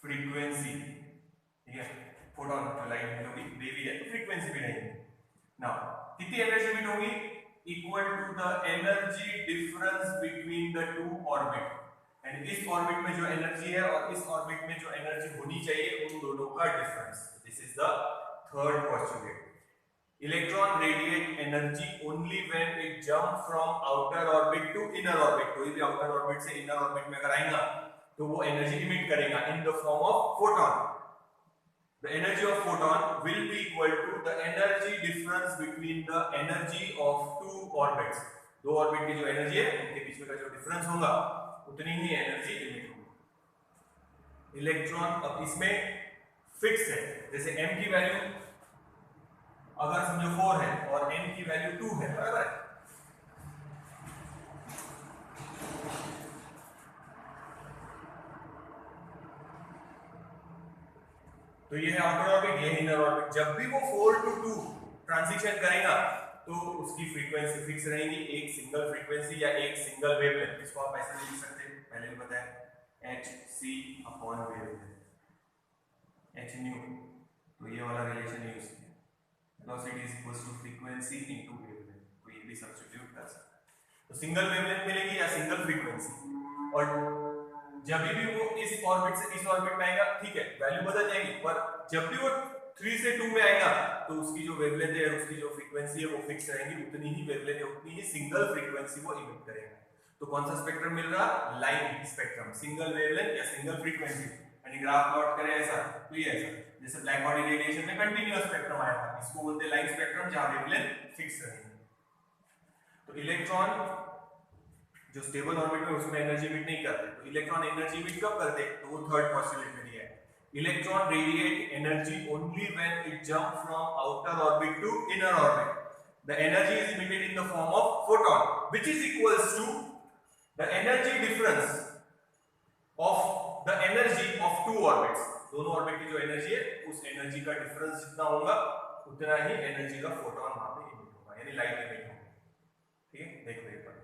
frequency, ठीक है। फोटोन जो लाइट में होगी वेवी है तो फ्रीक्वेंसी भी रहेगी। नाउ कितनी एनर्जी इमिट होगी? Equal to the energy difference between the two orbit, and इस ऑर्बिट में जो एनर्जी है और इस ऑर्बिट में जो एनर्जी होनी चाहिए उन दोनों का difference. This is the third postulate. Electron radiate energy only when it jump from outer orbit to inner orbit, कोई भी आउटर ऑर्बिट से इनर ऑर्बिट में अगर आएगा तो वो एनर्जी इमिट करेगा in the form of photon. The energy of photon will be equal to the energy difference between the energy of two orbits, दो ऑर्बिट की जो एनर्जी है उनके बीच में का जो डिफरेंस होगा उतनी ही एनर्जी इमिट होगी। इलेक्ट्रॉन अब इसमें फिक्स है, जैसे m की वैल्यू अगर समझो 4 है और n की वैल्यू 2 है, बराबर है, तो ये है आउटर ऑर्बिट, ये इनर ऑर्बिट। जब भी वो 4 to 2 ट्रांजिशन करेगा तो उसकी फ्रीक्वेंसी फिक्स रहेगी, एक सिंगल फ्रीक्वेंसी या एक सिंगल वेवलेंथ। इसको आप ऐसे लिख सकते हैं, पहले भी बताया, hc/वेवलेंथ, h nu, तो ये वाला रिलेशन यूज किया, velocity is equal to frequency into wavelength, तो ये भी सब्स्टिट्यूट कर सकते हैं। तो सिंगल वेवलेंथ मिलेगी या सिंगल फ्रीक्वेंसी, और जब भी वो इस ऑर्बिट से इस ऑर्बिट में आएगा, ठीक है, वैल्यू बदल जाएगी, पर जब भी वो 3 से 2 में आएगा तो उसकी जो वेवलेंथ है, उसकी जो फ्रीक्वेंसी है वो फिक्स रहेगी, उतनी ही वेवलेंथ है, उतनी ही सिंगल फ्रीक्वेंसी वो इमिट करेगा। तो कौन सा स्पेक्ट्रम मिल रहा? लाइन स्पेक्ट्रम, सिंगल वेवलेंथ या सिंगल फ्रीक्वेंसी। यानी ग्राफ प्लॉट करें ऐसा, तो ये ऐसा, जैसे ब्लैक बॉडी रेडिएशन में कंटीन्यूअस स्पेक्ट्रम आया था, इसको बोलते हैं लाइन स्पेक्ट्रम, जहां वेवलेंथ फिक्स रहेगी। तो इलेक्ट्रॉन जो स्टेबल ऑर्बिट में उसमें एनर्जी इमिट नहीं करते, तो इलेक्ट्रॉन एनर्जी इमिट कब करते? तो वो थर्ड पोस्टुलेट में दिया है, electron radiate energy only when it jump from outer orbit to inner orbit. The energy is emitted in the form of photon which is equals to the energy difference of the energy of two orbits. दोनों orbit की जो energy है उस energy का difference जितना होगा उतना ही energy का फोटोन वहां पे इमिट होगा, यानी लाइट इमिट होगी। ठीक है, देखो एक बार,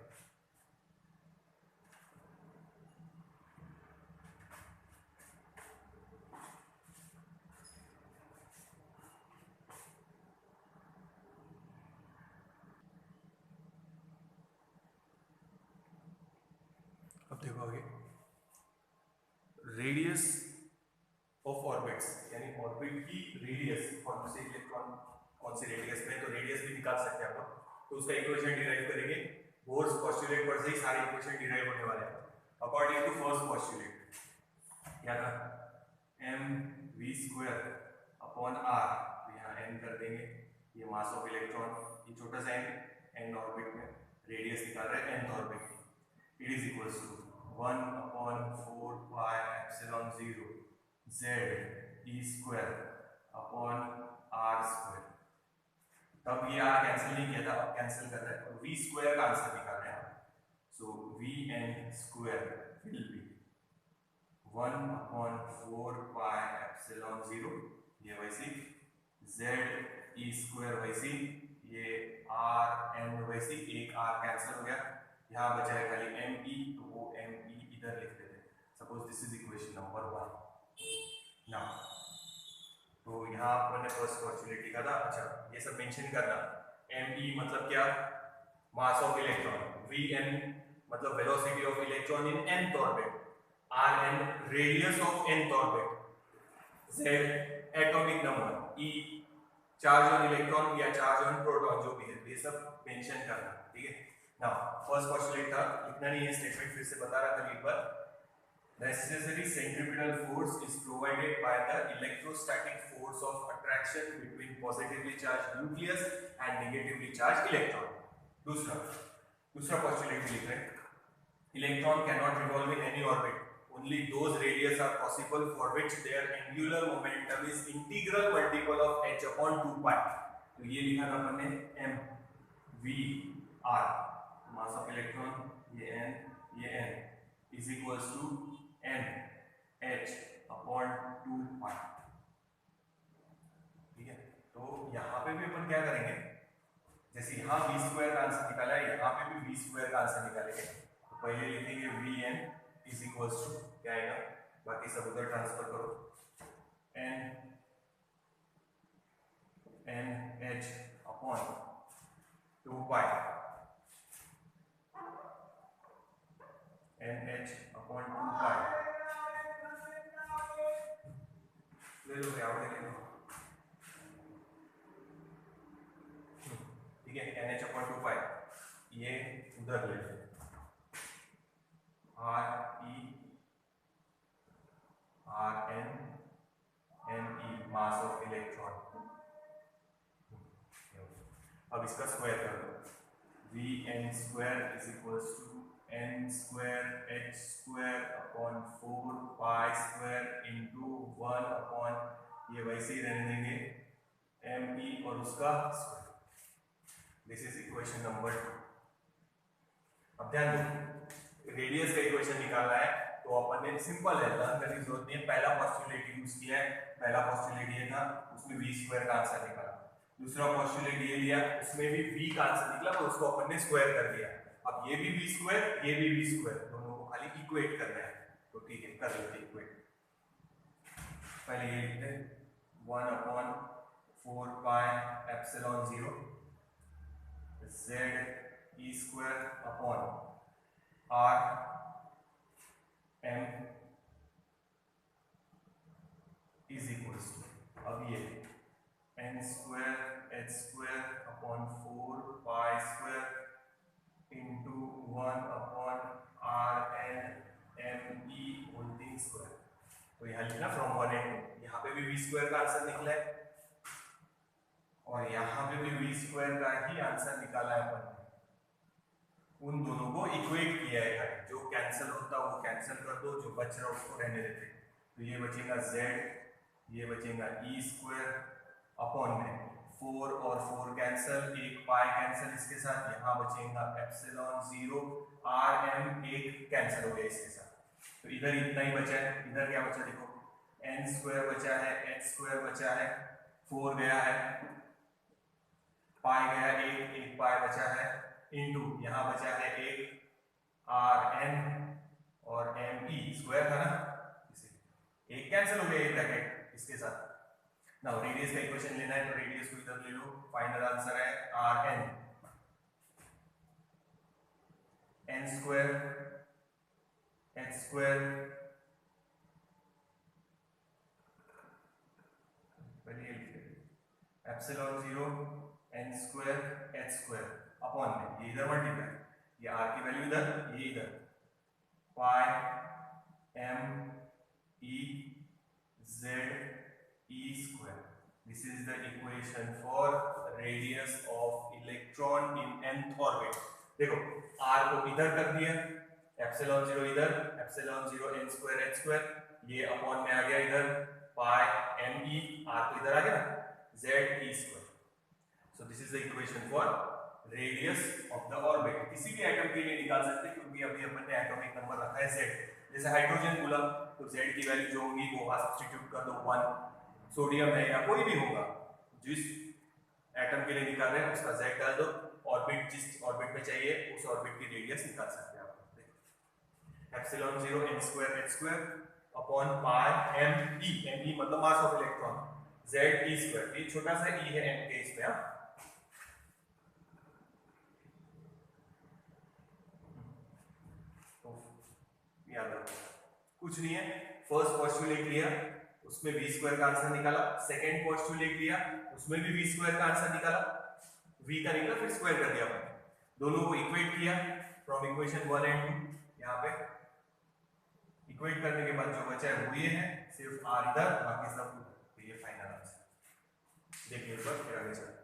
अब देखो आगे, रेडियस ऑफ ऑर्बिट्स, यानी ऑर्बिट की रेडियस, कौन से इलेक्ट्रॉन कौन से रेडियस में, तो रेडियस भी निकाल सकते हैं आप, तो उसका इक्वेशन डिराइव करेंगे। बोर्स पोस्टुलेट पर से ही सारे इक्वेशन डिराइव होने वाले हैं। अकॉर्डिंग टू फर्स्ट पोस्टुलेट क्या था, mv² अपॉन r, तो यहाँ n कर देंगे, ये मास ऑफ इलेक्ट्रॉन, ये छोटा सा एंड ऑर्बिट में रेडियस निकाल रहे हैं nth ऑर्बिट की। It is equals to 1/4 pi epsilon 0 z e square upon r square. तब ये r कैंसिल नहीं किया था, अब कैंसिल कर रहे हैं और v स्क्वायर का आंसर निकाल रहे हैं। सो vn square will be 1/4 pi epsilon 0, ये वैसी z e स्क्वायर वैसी, ये r n वैसी, एक r कैंसिल हो गया, यहाँ बचा है खाली me, तो वो me इधर लिख देते हैं। Suppose this is equation number 1 now. तो यहाँ अपने फर्स्ट पॉसिबिलिटी का था। अच्छा, ये सब मेंशन करना, me मतलब क्या, मास ऑफ इलेक्ट्रॉन, vn मतलब velocity of electron in nth orbit, rn radius of nth orbit, z atomic number, e charge on electron या चार्ज ऑन प्रोटॉन, जो भी है ये सब मेंशन करना। ठीक है, नाउ फर्स्ट पोस्टुलेट था, लिखना नहीं है स्टेटमेंट, फिर से बता रहा था एक बार। The necessary centripetal force is provided by the electrostatic force of attraction between positively charged nucleus and negatively charged electron. दूसरा postulate लिख रहे हैं, electron cannot revolve in any orbit. Only those radius are possible for which their angular momentum is integral multiple of h upon 2 pi. तो ये लिखा था अपन ने m v r, mass of electron, ये n is equals to n h upon 2 pi। ठीक है, तो यहाँ पे भी अपन क्या करेंगे, जैसे यहाँ v स्क्वायर का आंसर निकाला है, यहाँ पे भी v स्क्वायर का आंसर निकालेंगे। तो पहले लिखेंगे vn is equals to क्या आएगा, बाकी सब उधर ट्रांसफर करो, n h upon 2 pi, n h upon 2 pi ले लो, आवड़े ले लो। ठीक है, n h upon 2 pi ये उधर ले लो, r e r n n e mass of electron. अब इसका स्क्वायर कर दो, v n square is equals to n square h square upon 4 pi square into 1 upon, ये वैसे ही रहने देंगे, m e और उसका square. This is equation number 2। अब ध्यान दो, रेडियस का इक्वेशन निकालना है, तो अपन ने सिंपल है, लर्न करने की जरूरत नहीं है, पहला पोस्टुलेट यूज किया है। पहला पोस्टुलेट ये था, उसमें v स्क्वायर का आंसर निकाला। दूसरा पोस्टुलेट ये लिया, उसमें भी v का आंसर निकला, तो उसको अपन ने स्क्वायर कर दिया। अब ये भी v स्क्वायर, ये भी v स्क्वायर, दोनों को खाली इक्वेट करना है। तो ठीक है, कर लेते इक्वेट। पहले ये लिखते हैं 1/4 pi epsilon 0 z e square upon r m is equals to, अब ये n square h square upon 4 pi square into 1 upon r n m e whole square. तो यहाँ लिखना फ्रॉम 1 and 2, यहाँ पे भी v स्क्वायर का आंसर निकला है और यहाँ पे भी v स्क्वायर का ही आंसर निकाला है अपन ने। उन दोनों को इक्वेट किया है, जो कैंसिल होता वो कैंसिल कर दो, जो बच रहा उसको रहने देते। तो ये बचेगा z, ये बचेगा e स्क्वायर अपॉन में 4 और 4 कैंसिल, एक पाई कैंसिल इसके साथ, यहाँ बचेगा एप्सिलॉन 0 r m, एक कैंसिल हो गया इसके साथ। तो इधर इतना ही बचा है, इधर क्या बचा देखो, n स्क्वायर बचा है, h स्क्वायर बचा है, 4 गया है, पाई गया, एक पाई बचा है, इंटू यहाँ बचा है एक r n और m e स्क्वायर था ना, इसे एक कैंसिल हो गया ये ब्रैकेट इसके साथ। नाउ रेडियस का इक्वेशन लेना है, तो रेडियस को इधर ले लो, फाइनल आंसर है r n, n square h square, पहले epsilon 0 n square h square upon में, ये इधर मल्टीप्लाई, ये r की वैल्यू इधर, ये इधर, पाई m e z e square this is the equation for radius of electron in nth orbit. देखो r को इधर कर दिया, एप्सिलॉन 0 इधर, epsilon 0 n square h square, ये अपॉन में आ गया इधर पाई m e, r तो इधर आ गया z e square. So this is the equation for radius of the orbit. किसी भी एटम के लिए निकाल सकते हैं क्योंकि अभी अपन ने एटॉमिक नंबर रखा है z। जैसे हाइड्रोजन बोला तो z की वैल्यू जो होगी वो सब्स्टिट्यूट कर दो 1, सोडियम है या कोई भी होगा जिस एटम के लिए निकाल रहे हैं उसका z डाल दो, ऑर्बिट जिस ऑर्बिट में चाहिए उस ऑर्बिट की रेडियस निकाल सकते हैं आप। Epsilon 0 n square h square upon pi m e मतलब मास of electron, z e square, ये छोटा सा e है m के इसमें। तो याद रखो कुछ नहीं है, फर्स्ट पोस्टुलेट लिया उसमें v स्क्वायर का आंसर निकाला, सेकंड पोस्टुलेट लिया उसमें भी v स्क्वायर का आंसर निकाला, v का निकला फिर स्क्वायर कर दिया आपने, दोनों को इक्वेट किया फ्रॉम इक्वेशन 1 एंड 2। यहाँ पे इक्वेट करने के बाद जो बचा है वो ये है, सिर्फ r इधर बाकी सब उधर, ये फाइनल आंसर। देखिए एक बार फिर आगे चलते।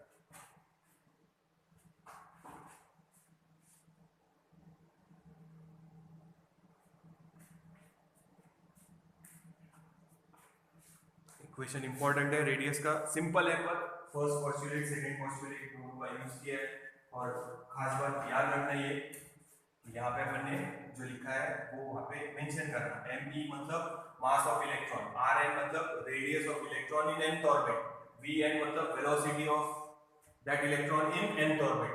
इक्वेशन इंपॉर्टेंट है रेडियस का, सिंपल है पर फर्स्ट पोस्टुलेट सेकंड पोस्टुलेट दोनों का यूज किया है। और खास बात याद रखना ये यहाँ पे अपन ने जो लिखा है वो वहाँ पे मेंशन करना, me मतलब मास ऑफ इलेक्ट्रॉन, rn मतलब radius of electron in nth orbit, vn मतलब velocity of that electron in nth orbit,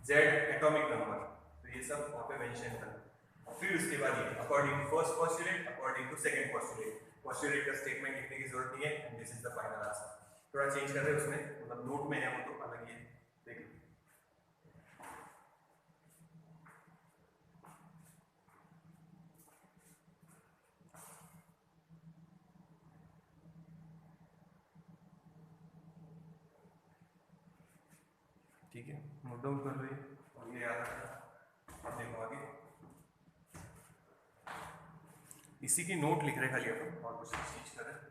z atomic number, तो ये सब वहाँ पे मेंशन करना। फिर उसके बाद ये according to first postulate according to second postulate, postulate का स्टेटमेंट लिखने की जरूरत नहीं है and this is the final answer. थोड़ा चेंज कर रहे हैं उसमें, मतलब नोट में है वो तो अलग ही है, देख लो। ठीक है, नोट डाउन कर रही है और ये याद रखना। अब देखो आगे, इसी की नोट लिख रहे खाली अपन और कुछ चेंज कर रहे हैं।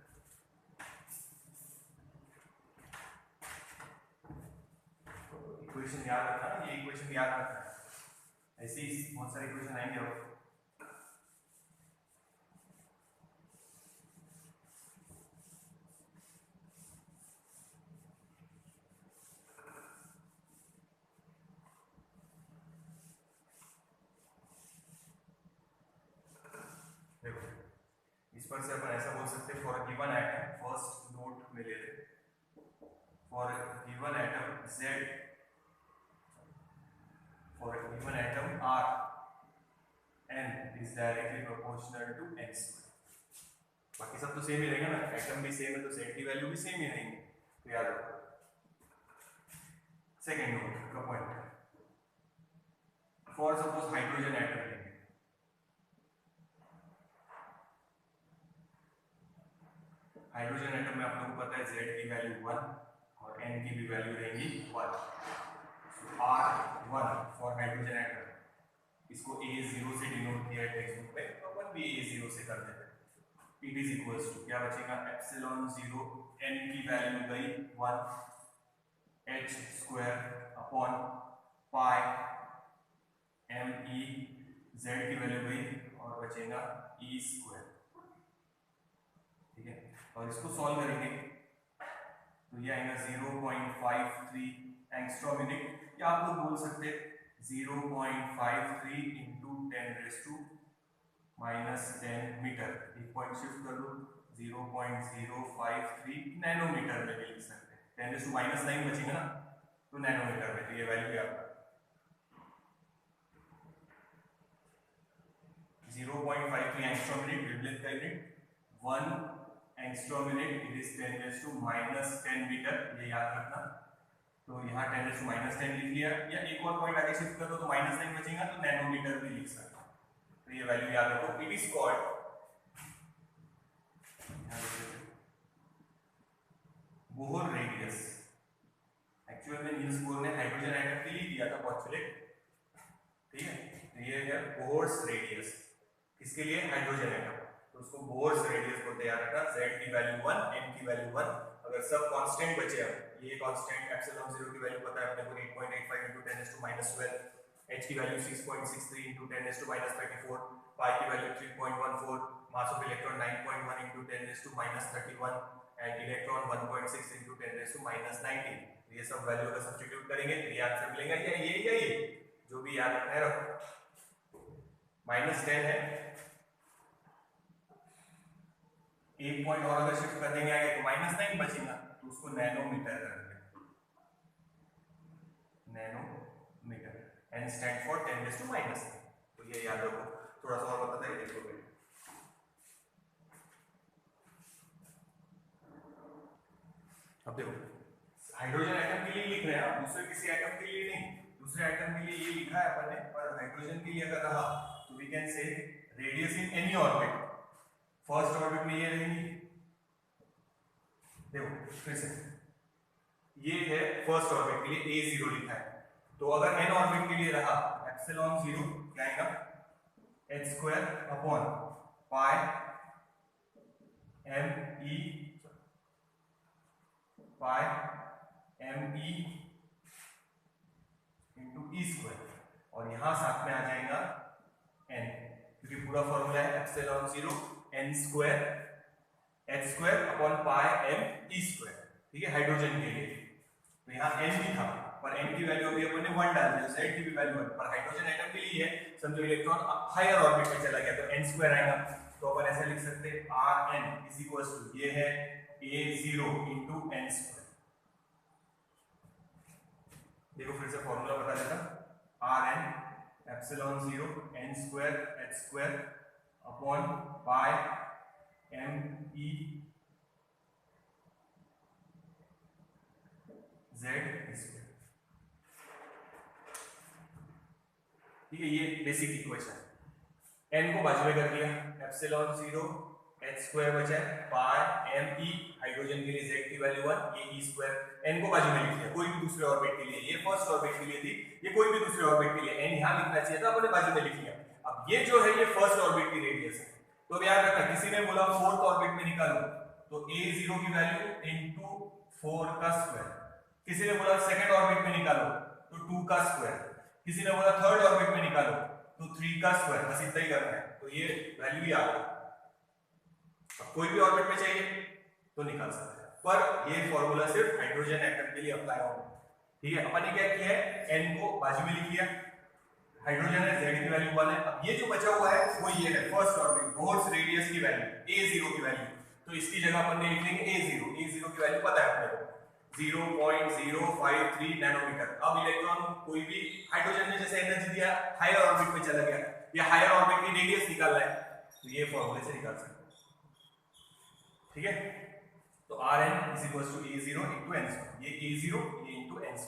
इक्वेशन याद रखना, ये इक्वेशन याद रखना है, ऐसे ही बहुत सारे इक्वेशन आएंगे अब। देखो इस पर से अपन ऐसा बोल सकते हैं, for a given atom, first note में ले ले, for a given atom z, for a given atom R, n is directly proportional to n square। बाकी सब तो सेम ही रहेगा ना, एटम भी सेम है तो z की वैल्यू भी सेम ही रहेंगे, तो याद रखो। सेकेंड नोट का point, for suppose hydrogen atom लेंगे, हाइड्रोजन एटम में आप लोगों को पता है z की वैल्यू 1 और n की भी वैल्यू रहेंगी 1, R1 फॉर हाइड्रोजन एटम, इसको A0 से डिनोट किया है टेक्स्ट बुक में, तो अपन भी A0 से कर देते हैं। इट इज इक्वल्स टू क्या बचेगा, एप्सिलॉन 0 n की वैल्यू गई 1 h square upon pi m e, z की वैल्यू गई और बचेगा e स्क्वायर। ठीक है, और इसको सॉल्व करेंगे तो ये आएगा 0.53 एंगस्ट्रॉम मिनट, या आप लोग बोल सकते 0.53 इंटू 10⁻⁻10 मीटर, एक पॉइंट शिफ्ट कर लो 0.053 नैनोमीटर में भी लिख सकते हैं, 10⁻⁹ बचेगा ना तो नैनोमीटर में, तो ये वैल्यू है आपका 0.53 एंगस्ट्रॉम मिनट, वेवलेंथ का unit 1 angstrom minute, it is 10⁻⁻10 metre, ये याद रखना। तो यहाँ 10⁻⁻10 लिख लिया, या एक और पॉइंट आगे शिफ्ट कर दो तो -9 बचेगा तो नैनोमीटर भी लिख सकते हैं, तो ये वैल्यू याद रखो। It is called Bohr radius, actual में नील्स बोहर ने हाइड्रोजन एटम के लिए दिया था पोस्टुलेट, ठीक है, तो ये है बोहर्स रेडियस, किसके लिए, हाइड्रोजन एटम, तो उसको बोहर्स रेडियस बोलते हैं, याद रखना। z की वैल्यू 1, n की वैल्यू 1, अगर अगर सब कांस्टेंट बचे, अब ये कांस्टेंट एप्सिलॉन 0 की वैल्यू पता है अपने को 8.85 into 10⁻⁻12, h की वैल्यू 6.63 into 10⁻34, पाई की value 3.14, mass of electron 9.1 into 10⁻31 and electron 1.6 into 10⁻19। ये सब वैल्यू का सब्स्टिट्यूट करेंगे तो ये आंसर मिलेगा, या ये जो भी याद रखना है रखो। -10 है, एक पॉइंट और अगर शिफ्ट कर देंगे आगे तो -9 बचेगा, तो उसको नैनोमीटर कर देंगे, नैनोमीटर, n स्टैंड फॉर 10⁻⁻9। तो ये याद रखो, थोड़ा सा और बताता है देखो। अब देखो हाइड्रोजन एटम के लिए लिख रहे हैं, दूसरे किसी एटम के लिए नहीं, दूसरे एटम के लिए ये लिखा है अपन ने, पर हाइड्रोजन के लिए अगर रहा तो we can say radius in any orbit. First orbit में ये रहेगी, देखो फिर से ये है फर्स्ट ऑर्बिट के लिए a0 लिखा है, तो अगर n ऑर्बिट के लिए रहा एप्सिलॉन 0 क्या आएगा, h² upon pi me into e², और यहां साथ में आ जाएगा n, क्योंकि पूरा फॉर्मूला है epsilon 0 n² h² upon pi me², ठीक है, हाइड्रोजन के लिए। तो यहाँ n भी था, पर n की वैल्यू अभी अपन ने 1 डाल दी, z की भी वैल्यू 1, पर हाइड्रोजन एटम के लिए है, समझो इलेक्ट्रॉन हायर ऑर्बिट में चला गया तो n² आएगा, तो अपन ऐसे लिख सकते हैं Rn इज इक्वल टू ये है a0 into n²। देखो फिर से फॉर्मूला बता देता, Rn epsilon 0 n² h² upon pi me z², ठीक है, ये बेसिक इक्वेशन। n को बाजू में कर दिया, एप्सिलॉन 0 h² बचा है पाई me, हाइड्रोजन के लिए z की वैल्यू 1, ये e², n को बाजू में लिख दिया, कोई भी दूसरे ऑर्बिट के लिए, ये फर्स्ट ऑर्बिट के लिए थी, ये कोई भी दूसरे ऑर्बिट के लिए n यहां लिखना चाहिए था, अपने बाजू में लिख लिया। अब ये जो है ये फर्स्ट ऑर्बिट की रेडियस है, तो अब याद रखना किसी ने बोला फोर्थ ऑर्बिट में निकालो तो a0 की वैल्यू इनटू 4 का स्क्वायर, किसी ने बोला सेकंड ऑर्बिट में निकालो तो 2 का स्क्वायर, किसी ने बोला थर्ड ऑर्बिट में निकालो तो 3 का स्क्वायर, बस इतना ही करना है, तो ये वैल्यू ही आ गई। अब कोई भी ऑर्बिट में चाहिए तो निकाल सकते हैं, पर ये फॉर्मूला सिर्फ हाइड्रोजन एटम के लिए अप्लाई होगा, ठीक है। अपन ने क्या किया है, n को बाजू में लिख लिया, हाइड्रोजन है, z की वैल्यू 1 है, अब ये जो बचा हुआ है वो ये है फर्स्ट ऑर्बिट, बोर्ड्स रेडियस की वैल्यू a0 की वैल्यू, तो इसकी जगह अपन ने लिख लेंगे a0 की वैल्यू पता है अपने को 0.053 नैनोमीटर। अब इलेक्ट्रॉन कोई भी हाइड्रोजन ने जैसे एनर्जी दिया हायर ऑर्बिट में चला गया, या हायर ऑर्बिट की रेडियस निकालना है, तो ये फॉर्मूले से निकाल सकते हैं, ठीक है। तो Rn is equal to a0 into n², ये a0 ये into n²,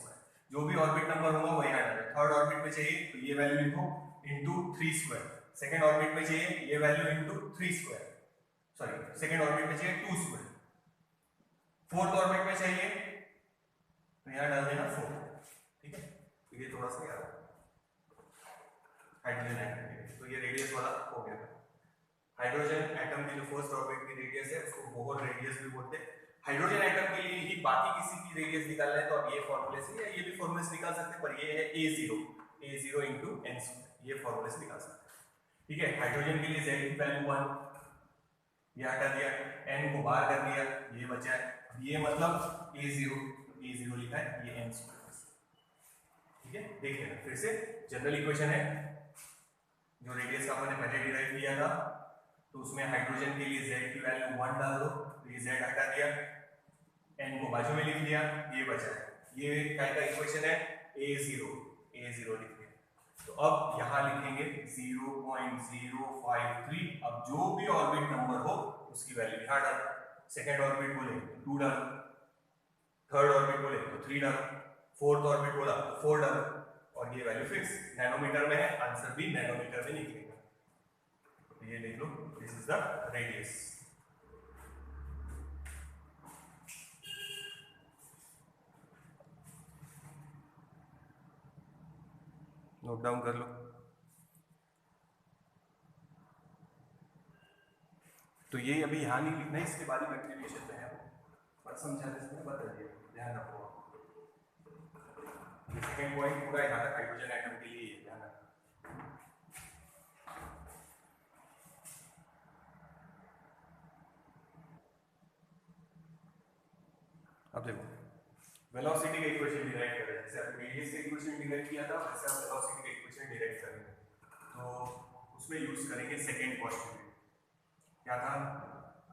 जो भी ऑर्बिट नंबर होगा वो यहाँ डालें। थर्ड ऑर्बिट में चाहिए तो ये वैल्यू लिखो into 3², सेकंड ऑर्बिट में चाहिए ये value into 3², sorry second orbit में चाहिए 2², फोर्थ ऑर्बिट में चाहिए तो यहाँ डाल देना 4, ठीक है। तो ये थोड़ा सा याद हाइड्रोजन एटम, तो ये रेडियस वाला हो गया। हाइड्रोजन एटम की जो फर्स्ट ऑर्बिट की रेडियस है उसको बोहर रेडियस भी बोलते हैं। हाइड्रोजन एटम के लिए ही बाकी किसी की रेडियस निकालना है तो आप ये फॉर्मूले से या ये भी फॉर्मूले से निकाल सकते हैं, पर ये है a0 into n², ये फॉर्मूले से निकाल सकते हैं, ठीक है। हाइड्रोजन के लिए z की वैल्यू 1, ये हटा दिया, n को बाहर कर दिया, ये बचा है, ये मतलब a0 लिखा है, ये n², ठीक है। देख लेना फिर से, जनरल इक्वेशन है जो रेडियस का हमने पहले डिराइव किया था, तो उसमें हाइड्रोजन के लिए z की वैल्यू 1 डाल दो, तो ये z हटा दिया, n को बाजू में लिख लिया, ये बचा है, ये क्या का इक्वेशन है a0 लिख दिया। तो अब यहाँ लिखेंगे 0.053, अब जो भी ऑर्बिट नंबर हो उसकी वैल्यू यहाँ डाल, सेकंड ऑर्बिट बोले तो 2 डाल, थर्ड ऑर्बिट बोले तो 3 डाल, फोर्थ ऑर्बिट बोला तो 4 डाल, और ये वैल्यू फिक्स नैनोमीटर में है, आंसर भी नैनोमीटर में निकलेगा। तो ये लिख लो, this is the radius. Note down कर लो। तो ये अभी यहाँ नहीं लिखना है, इसके बाद ही मल्टीप्लिकेशन में है, और समझाने से बता दिया, ध्यान रखो। सेकंड पॉइंट पूरा यहाँ तक हाइड्रोजन एटम के लिए ध्यान रखो। अब देखो वेलोसिटी का इक्वेशन डिराइव करें, जैसे आपने रेडियस का इक्वेशन डिराइव किया था वैसे आप वेलोसिटी का इक्वेशन डिराइव करेंगे। तो उसमें यूज करेंगे सेकंड पोस्टुलेट। क्या था?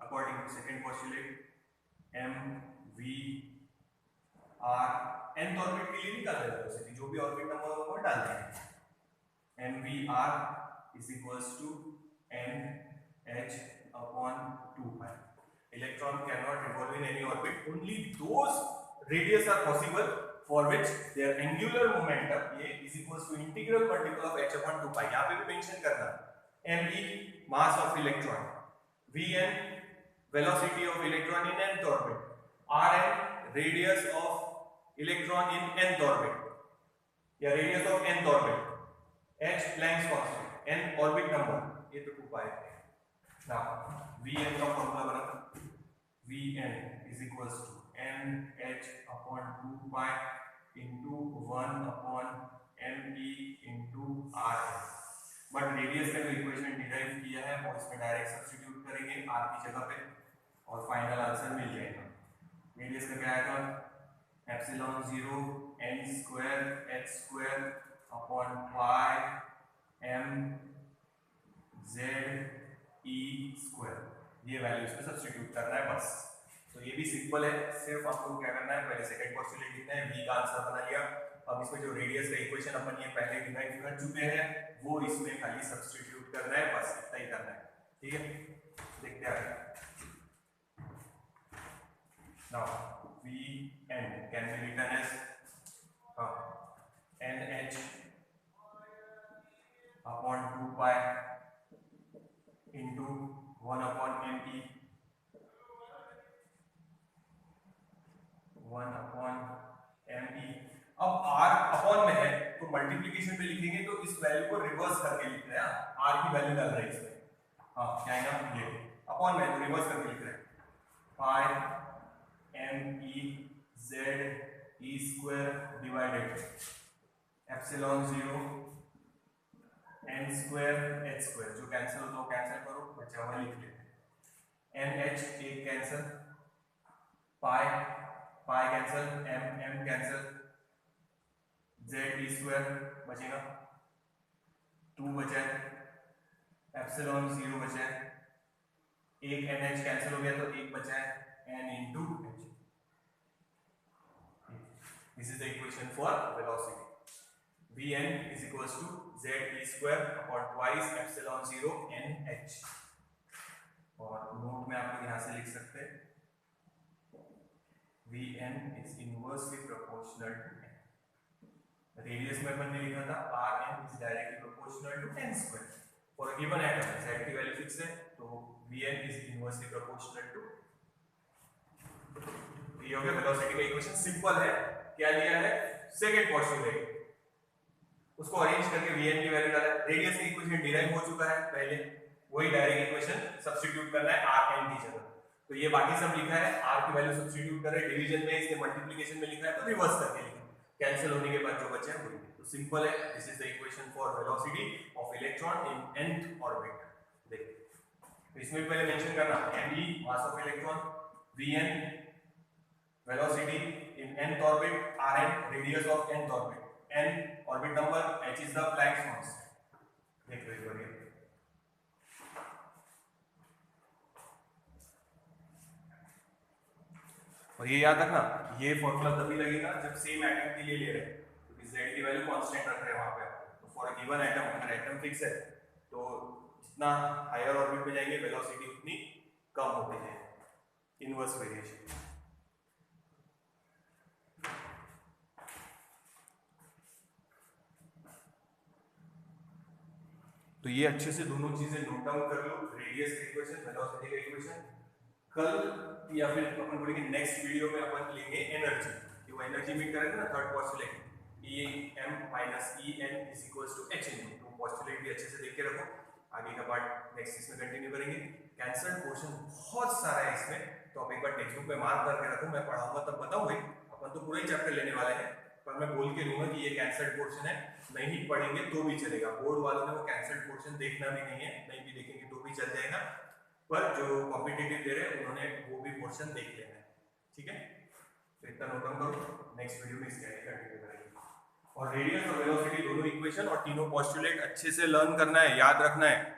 According to second postulate m v r nth orbit के लिए निकाल रहे वेलोसिटी, जो भी ऑर्बिट नंबर होगा वो डाल देंगे। m v r is equals to n h upon 2 pi. Electron cannot revolve in any orbit. Only those radius are possible for which their angular momentum ये is equals to integral multiple of h upon 2 pi. यहाँ पे भी mention करना m e mass of electron, v n velocity of electron in nth orbit, r n radius of electron in nth orbit या radius of nth orbit, h Planck's constant, n orbit number, ये तो 2 pi है। Now v n का formula बना Vn is equals to nh upon 2 pi into 1 upon me into rn। But radius का जो equation derive किया है वो इसमें डायरेक्ट सब्स्टिट्यूट करेंगे r की जगह पे और फाइनल आंसर मिल जाएगा। रेडियस का क्या आएगा? Epsilon 0 n square h square upon pi m z e square. ये वैल्यू इसमें सब्स्टिट्यूट करना है बस। तो ये भी सिंपल है, सिर्फ आपको क्या करना है, पहले सेकंड पोस्टुलेट लिखना है, v का आंसर बना लिया। अब इसमें जो रेडियस का इक्वेशन अपन ये पहले डिराइव कर चुके हैं वो इसमें खाली सब्स्टिट्यूट करना है, बस इतना ही करना है। ठीक है, देखते हैं। Now vn can be written as nh upon 2 pi into 1 upon me 1 upon me। अब r अपॉन में है तो मल्टीप्लिकेशन पे लिखेंगे तो इस वैल्यू को रिवर्स करके लिख रहे हैं, r की वैल्यू डाल रहे हैं इसमें। हाँ क्या है ना, ये अपॉन में तो रिवर्स करके लिख रहे हैं, pi m e z e square divided epsilon 0 n square h square, जो कैंसिल हो तो कैंसिल करो, बचा हुआ लिख लेते हैं। n h एक cancel, pi pi cancel, m m cancel, z e square बचेगा, 2 बचा है, एप्सिलॉन 0 बचा है, एक n h कैंसिल हो गया तो एक बचा है n into h। This is the equation for velocity. Vn is equals to z e square upon twice epsilon 0 n h। और नोट में आप लोग यहाँ से लिख सकते हैं Vn is inversely proportional to n। Radius में अपन ने लिखा था Rn is directly proportional to n square। For a given atom z की वैल्यू फिक्स है तो Vn is inversely proportional to। ये हो गया वेलोसिटी का इक्वेशन, सिंपल है। क्या लिया है? सेकंड पोस्टुलेट, उसको अरेंज करके Vn की वैल्यू डाला। रेडियस का इक्वेशन डिराइव हो चुका है पहले, वही डायरेक्ट इक्वेशन सब्स्टिट्यूट करना है Rn की जगह। तो ये बाकी सब लिखा है, r की वैल्यू सब्स्टिट्यूट कर रहे हैं, डिवीजन में इसके मल्टीप्लिकेशन में लिखा है तो रिवर्स करके लिखा, कैंसिल होने के बाद जो बचे हैं वही। तो सिंपल है, this is the equation for velocity of electron in nth orbit. देखिए तो इसमें भी पहले मेंशन करना me mass of electron, Vn velocity in nth orbit, Rn radius of nth orbit, n orbit number, h is the Planck's constant। देख लो एक बार ये, और ये याद रखना, ये फॉर्मूला तभी लगेगा जब सेम एटम के लिए ले रहे हैं, क्योंकि z की वैल्यू कांस्टेंट रख रहे हैं वहां पे। तो फॉर अ गिवन एटम, अगर एटम फिक्स है तो जितना हायर ऑर्बिट में जाएंगे वेलोसिटी उतनी कम होती है, इनवर्स वेरिएशन। तो ये अच्छे से दोनों चीजें नोट डाउन कर लो, रेडियस का इक्वेशन, वेलोसिटी का इक्वेशन। कल या फिर अपन बोलेंगे नेक्स्ट वीडियो में अपन लेंगे एनर्जी, कि वो एनर्जी मीट करेंगे ना third postulate, E m minus E n is equals to h in। तो पोस्टुलेट भी अच्छे से देख के रखो, आगे का पार्ट नेक्स्ट इसमें कंटिन्यू करेंगे। कैंसल्ड पोर्शन बहुत सारा है इसमें, तो आप एक बार टेक्स्ट बुक पे मार्क करके रखो, मैं पढ़ाऊंगा तब बताऊंगा। अपन तो पूरा ही चैप्टर लेने वाले हैं, पर मैं बोल के लूंगा कि ये कैंसल्ड पोर्शन है, नहीं पढ़ेंगे तो भी चलेगा। बोर्ड वालों ने वो कैंसल्ड पोर्शन देखना भी नहीं है, नहीं भी देखेंगे तो भी चल जाएगा, पर जो कॉम्पिटिटिव दे रहे हैं उन्होंने वो भी पोर्शन देख लेना है, ठीक है। तो इतना नोट डाउन करो, नेक्स्ट वीडियो में इसके आगे कंटिन्यू करेंगे। और रेडियस और वेलोसिटी दोनों इक्वेशन और तीनों पोस्टुलेट अच्छे से लर्न करना है, याद रखना है।